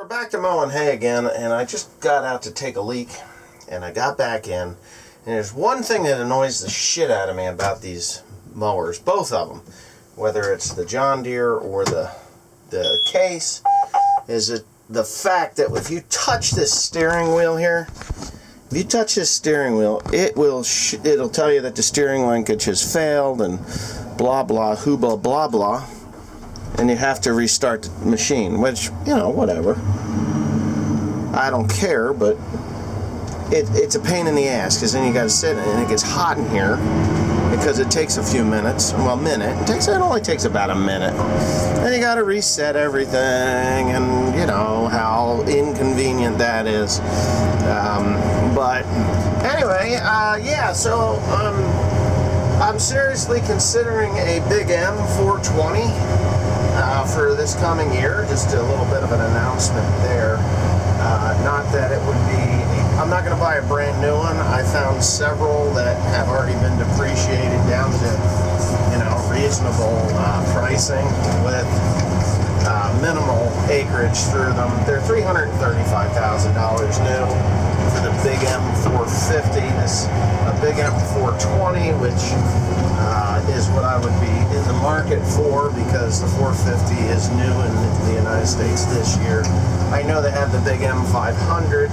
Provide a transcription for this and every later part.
We're back to mowing hay again, and I just got out to take a leak, and I got back in, and there's one thing that annoys the shit out of me about these mowers, both of them, whether it's the John Deere or the Case, is that the fact that if you touch this steering wheel here, if you touch this steering wheel, it'll tell you that the steering linkage has failed and blah blah hooba blah blah, and you have to restart the machine, which, you know, whatever. I don't care, but it's a pain in the ass, because then you got to sit and it gets hot in here because it takes a few minutes. Well, it only takes about a minute. Then you got to reset everything, and you know how inconvenient that is. But anyway, yeah. So I'm seriously considering a Big M 420 for this coming year. Just a little bit of an announcement there. Not that it would be. I'm not going to buy a brand new one. I found several that have already been depreciated down to, you know, reasonable pricing with minimal acreage through them. They're $335,000 new for the Big M 450. A Big M 420, which is what I would be in the market for, because the 450 is new in the United States this year. I know they have the Big M 500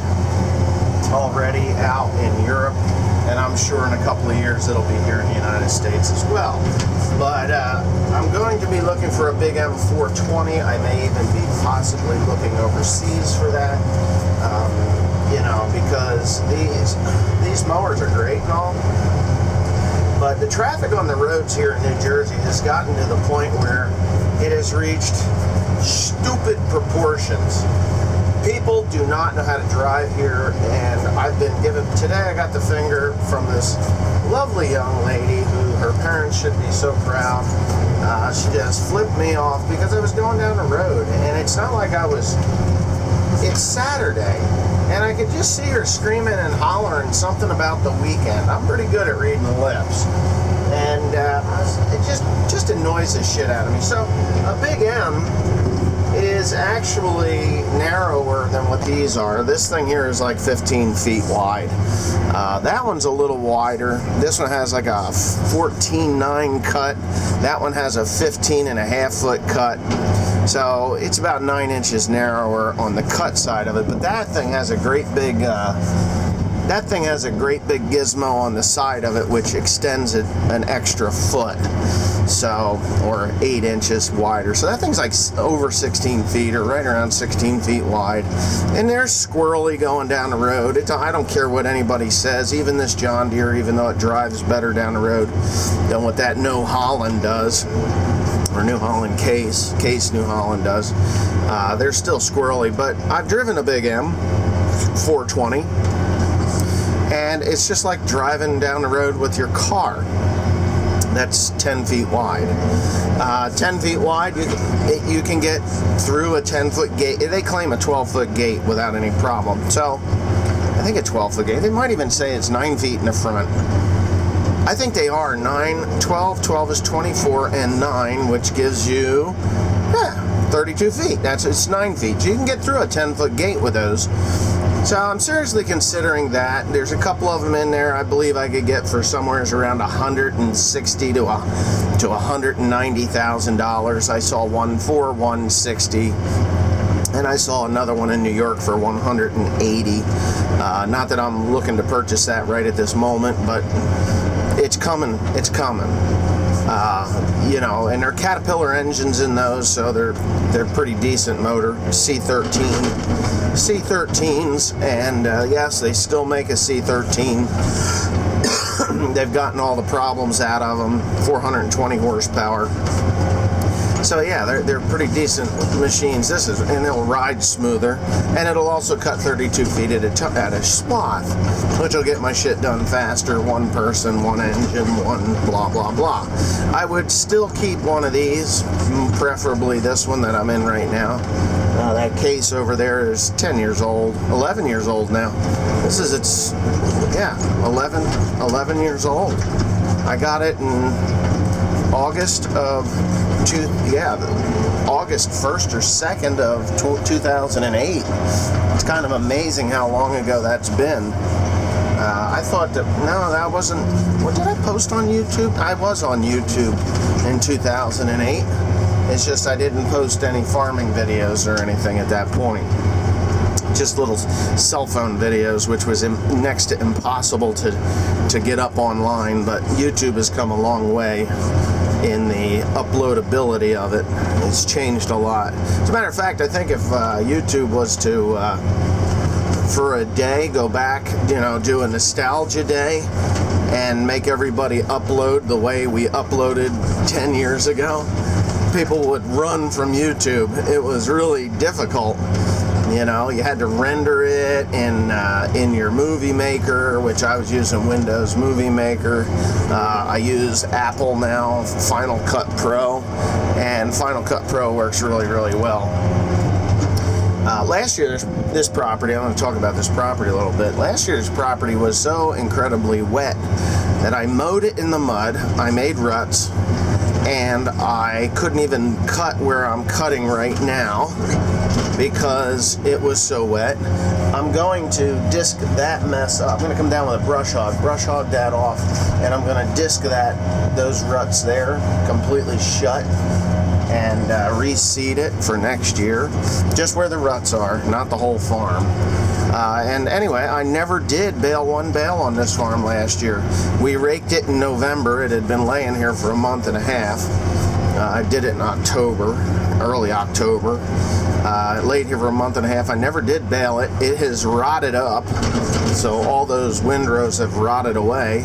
already out in Europe, and I'm sure in a couple of years it'll be here in the United States as well. But I'm going to be looking for a Big M 420. I may even be possibly looking overseas for that, you know, because these mowers are great and all, but the traffic on the roads here in New Jersey has gotten to the point where it has reached stupid proportions. People do not know how to drive here, and I've been given, today I got the finger from this lovely young lady who her parents should be so proud. She just flipped me off because I was going down the road, and it's not like it's Saturday, and I could just see her screaming and hollering something about the weekend. I'm pretty good at reading lips, and it just annoys the shit out of me. So a Big M is actually narrower than what these are. This thing here is like 15 feet wide. That one's a little wider. This one has like a 14.9 cut. That one has a 15.5 foot cut. So it's about 9 inches narrower on the cut side of it. But that thing has a great big gizmo on the side of it, which extends it an extra foot, so, or 8 inches wider. So that thing's like over 16 feet, or right around 16 feet wide. And there's squirrely going down the road. I don't care what anybody says. Even this John Deere, even though it drives better down the road than what that New Holland does, or New Holland Case New Holland does, they're still squirrely. But I've driven a Big M 420. And it's just like driving down the road with your car. That's 10 feet wide. 10 feet wide, you can get through a 10-foot gate. They claim a 12-foot gate without any problem. So, I think a 12-foot gate. They might even say it's 9 feet in the front. I think they are 9, 12. 12 is 24, and 9, which gives you, 32 feet. It's 9 feet. So you can get through a 10-foot gate with those. So I'm seriously considering that. There's a couple of them in there I believe I could get for somewhere around $160,000 to $190,000. I saw one for $160,000, and I saw another one in New York for $180,000. Not that I'm looking to purchase that right at this moment, but it's coming. It's coming. You know, and they're Caterpillar engines in those, so they're pretty decent motor. C13s, and yes, they still make a C13. They've gotten all the problems out of them. 420 horsepower. So yeah, they're pretty decent machines. And it'll ride smoother, and it'll also cut 32 feet at a swath, which will get my shit done faster. One person, one engine, one blah blah blah. I would still keep one of these, preferably this one that I'm in right now. That Case over there is 10 years old, 11 years old now. This is 11 years old. I got it in August 1st or 2nd of 2008. It's kind of amazing how long ago that's been. I thought that, no, that wasn't, what did I post on YouTube? I was on YouTube in 2008. It's just I didn't post any farming videos or anything at that point. Just little cell phone videos, which was next to impossible to get up online, but YouTube has come a long way in the uploadability of it. It's changed a lot. As a matter of fact, I think if YouTube was to for a day go back, do a nostalgia day and make everybody upload the way we uploaded 10 years ago, people would run from YouTube. It was really difficult. You had to render it in your Movie Maker, which I was using Windows Movie Maker. I use Apple now, Final Cut Pro, and Final Cut Pro works really, really well. Last year, this property, I'm going to talk about this property a little bit. Last year's property was so incredibly wet that I mowed it in the mud, I made ruts, and I couldn't even cut where I'm cutting right now because it was so wet. I'm going to disc that mess up. I'm going to come down with a brush hog that off, and I'm going to disc those ruts there completely shut and reseed it for next year, just where the ruts are, not the whole farm. And anyway, I never did bale one bale on this farm last year. We raked it in November. It had been laying here for a month and a half. I did it in October, early October. It laid here for a month and a half. I never did bale it. It has rotted up, so all those windrows have rotted away.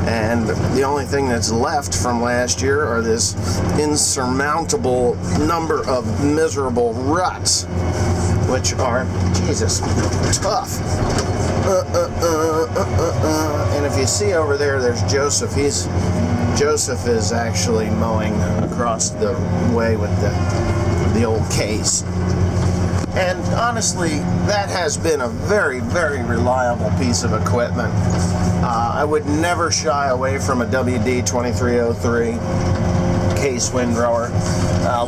And the only thing that's left from last year are this insurmountable number of miserable ruts, which are, Jesus, tough. And if you see over there, there's Joseph. Joseph is actually mowing across the way with the old case. And honestly, that has been a very, very reliable piece of equipment. I would never shy away from a WD-2303 case windrower.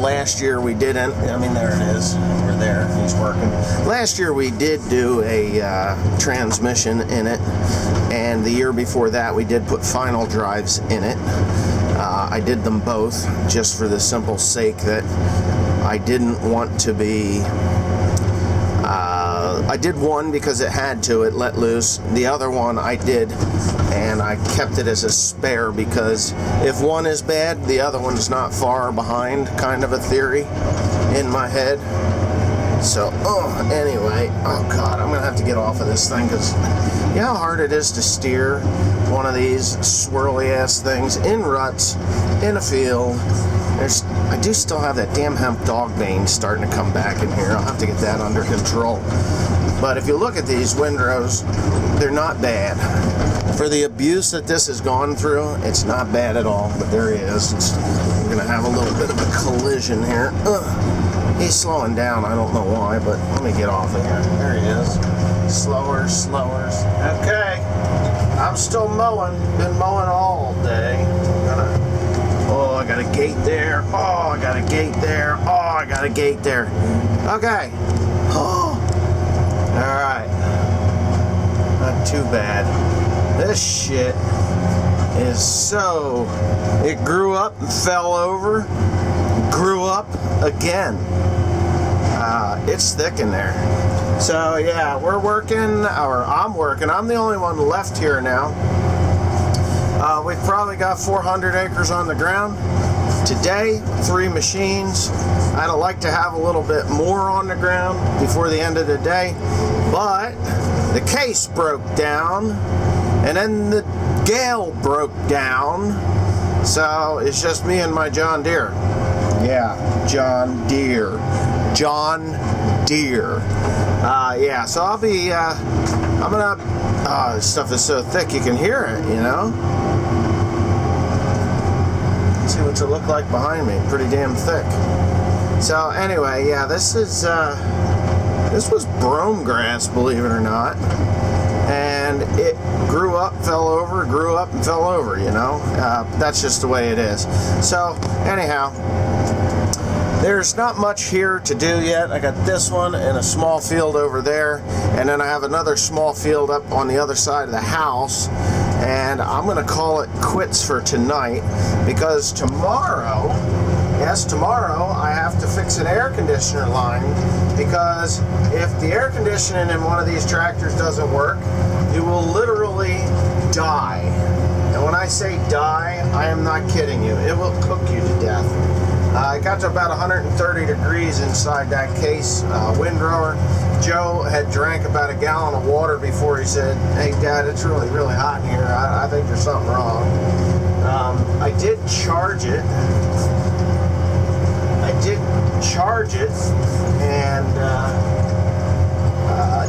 Last year we didn't. There it is. Over there. He's working. Last year we did do a transmission in it, and the year before that we did put final drives in it. I did them both just for the simple sake that I didn't want to be... I did one because it had to, it let loose. The other one I did, and I kept it as a spare because if one is bad, the other one's not far behind, kind of a theory in my head. So, anyway, oh God, I'm going to have to get off of this thing because you know how hard it is to steer one of these swirly ass things in ruts, in a field. I do still have that damn hemp dog bane starting to come back in here. I'll have to get that under control. But if you look at these windrows, they're not bad. For the abuse that this has gone through, it's not bad at all. But there he is. We're going to have a little bit of a collision here. He's slowing down. I don't know why, but let me get off of here. There he is. Slower. Okay. I'm still mowing. Been mowing all day. Oh, I got a gate there. Oh, I got a gate there. Oh, I got a gate there. Okay. Oh. Alright. Not too bad. This shit is so... It grew up and fell over. Grew up again. It's thick in there. So, yeah, we're working, or I'm working. I'm the only one left here now. We've probably got 400 acres on the ground. Today, 3 machines. I'd like to have a little bit more on the ground before the end of the day, but the case broke down, and then the gale broke down, so it's just me and my John Deere. Yeah, John Deere. Yeah, so I'll be, this stuff is so thick you can hear it, Let's see what's it look like behind me. Pretty damn thick. So anyway, yeah, this was brome grass, believe it or not. And it grew up and fell over, grew up and fell over, you know. That's just the way it is. So, anyhow, there's not much here to do yet. I got this one and a small field over there, and then I have another small field up on the other side of the house, and I'm going to call it quits for tonight, because tomorrow, yes, tomorrow, I have to fix an air conditioner line, because if the air conditioning in one of these tractors doesn't work, you will literally die. And when I say die, I am not kidding you. It will cook you to death. It got to about 130 degrees inside that case windrower. Joe had drank about a gallon of water before he said, "Hey Dad, it's really, really hot in here. I think there's something wrong." I did charge it. And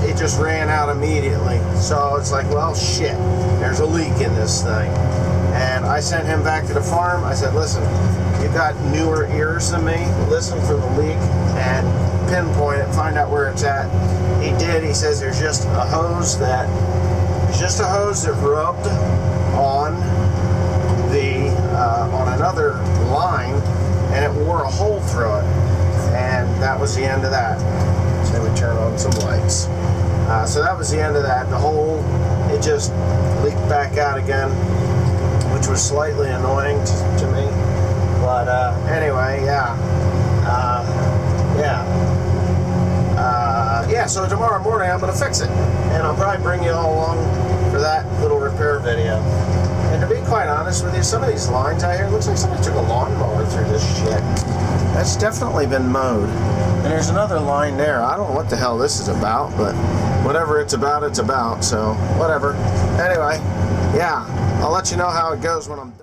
it just ran out immediately. So it's like, well, shit, there's a leak in this thing. And I sent him back to the farm. I said, listen, you've got newer ears than me. Listen for the leak and pinpoint it, find out where it's at. He did. He says there's just a hose that rubbed on on another line, and it wore a hole through it. And that was the end of that. So we turn on some lights. So that was the end of that. The hole, it just leaked back out again, which was slightly annoying to me. But anyway, so tomorrow morning I'm going to fix it. And I'll probably bring you all along for that little repair video. And to be quite honest with you, some of these lines out here, it looks like somebody took a lawnmower through this shit. That's definitely been mowed. And there's another line there. I don't know what the hell this is about, but whatever it's about, it's about. So, whatever. Anyway, yeah, I'll let you know how it goes when I'm done.